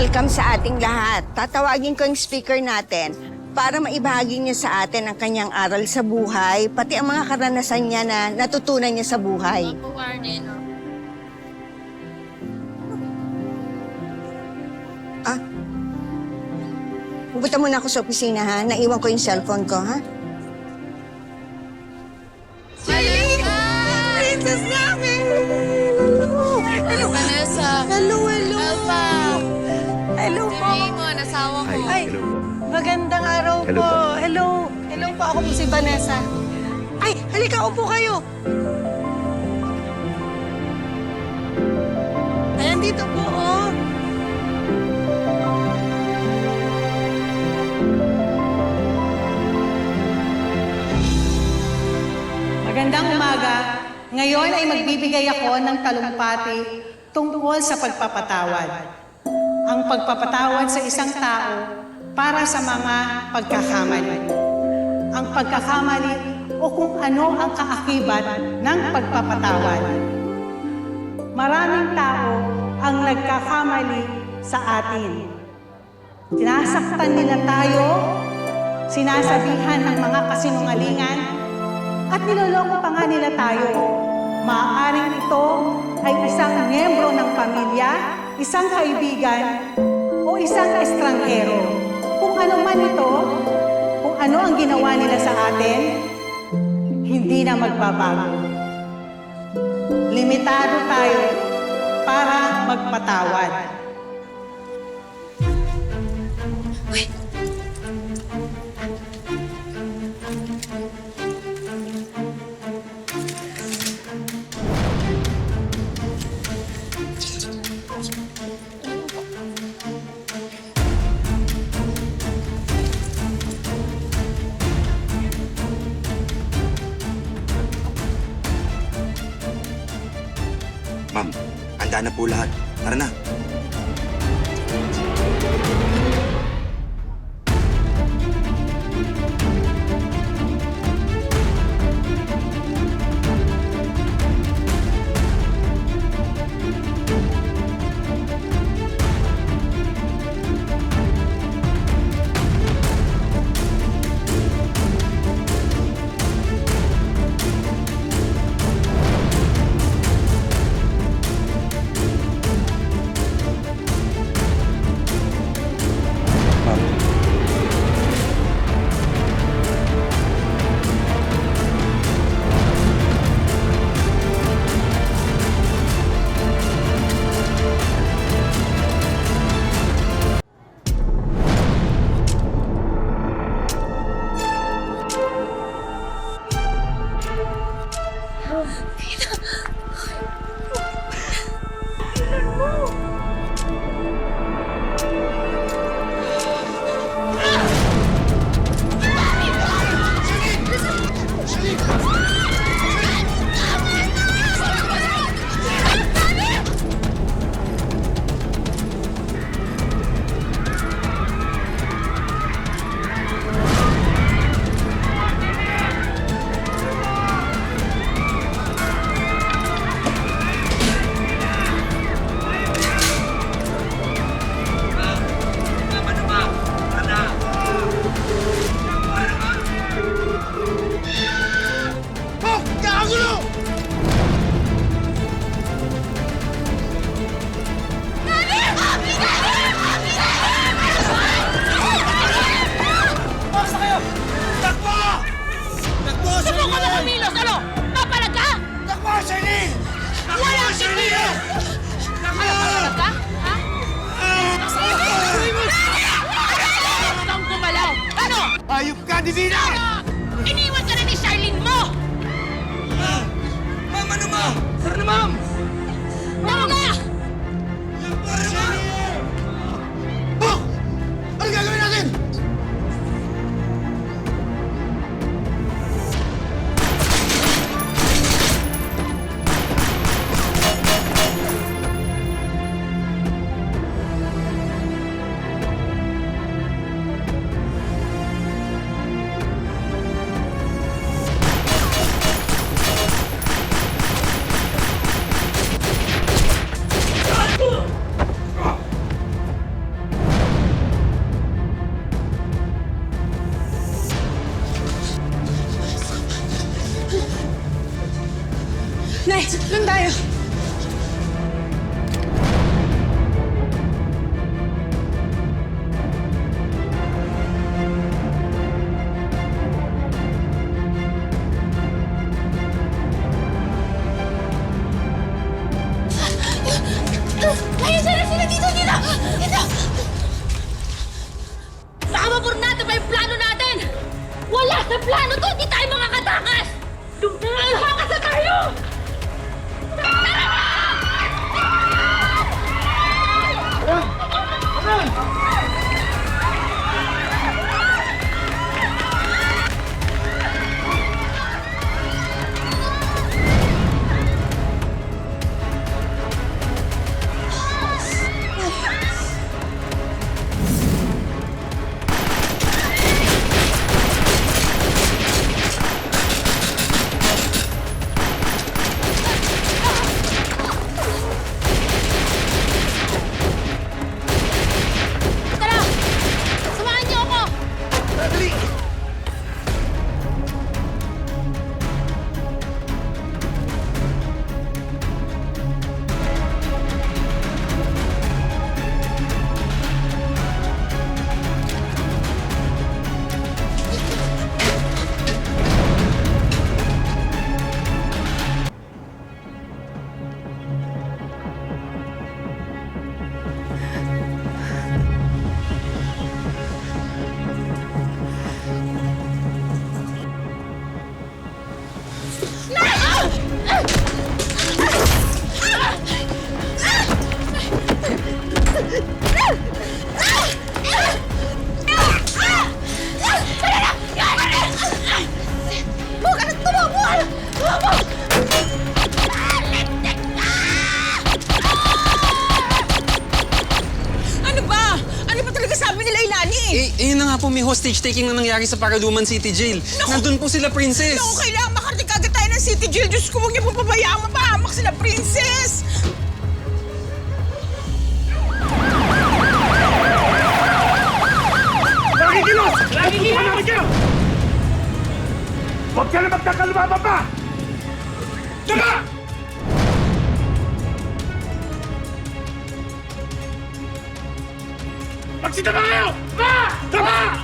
welcome sa ating lahat. Tatawagin ko yung speaker natin para maibahagi niya sa atin ang kanyang aral sa buhay, pati ang mga karanasan niya na natutunan niya sa buhay. Pupunta muna ako sa opisina, ha? Naiwan ko yung cellphone ko, ha? Princess namin! Hello, Vanessa. Hello, hello! Alpha. Hello po! Raymond, asawa ko. Ay, Hello po. magandang araw Hello po. po. Hello. Hello po, ako po si Vanessa. Ay, halika, upo kayo. Ayan, dito po, oh. Magandang umaga. Ngayon ay magbibigay ako ng talumpati tungkol sa pagpapatawad. Ang pagpapatawad sa isang tao para sa mga pagkakamali. Ang pagkakamali o kung ano ang kaakibat ng pagpapatawad. Maraming tao ang nagkakamali sa atin. Sinasaktan nila tayo, sinasabihan ng mga kasinungalingan, at niloloko pa nga nila tayo. Maaaring ito ay isang miyembro ng pamilya, isang kaibigan, o isang estranghero. Kung ano man ito, kung ano ang ginawa nila sa atin, hindi na magbabago. Limitado tayo para magpatawad. Ma'am, handa na po lahat. Tara na. Hayop ka, Divina! Iniwan ka na ni Charlene mo! Ma'am, ano ma? Tara na, ma'am! Tama nga! Oh! Ano gagawin natin? Doon tayo. Ayun, sila dito! Dito! Baka mapurnado pa yung plano natin! Wala sa plano to! Di tayo mga katakas! Lumakas na tayo! Tara! Samahan niyo ako! Dali! Huwag ka nang tumabuhan! Ano ba? Ano ba talaga sabi nila Ilani? Yun na nga po, may hostage taking na nangyari sa Paraluman City Jail. Nandun po sila, Princess. Naku, kailangan makarating kagad tayo ng City Jail. Diyos ko, huwag niyo po pabayaan mapahamak sila, Princess! Nakikilos! Nakikilos! Namin kayo! Huwag ka na magkakalumaba pa! Tama! Magsitama kayo! Tama! Tama!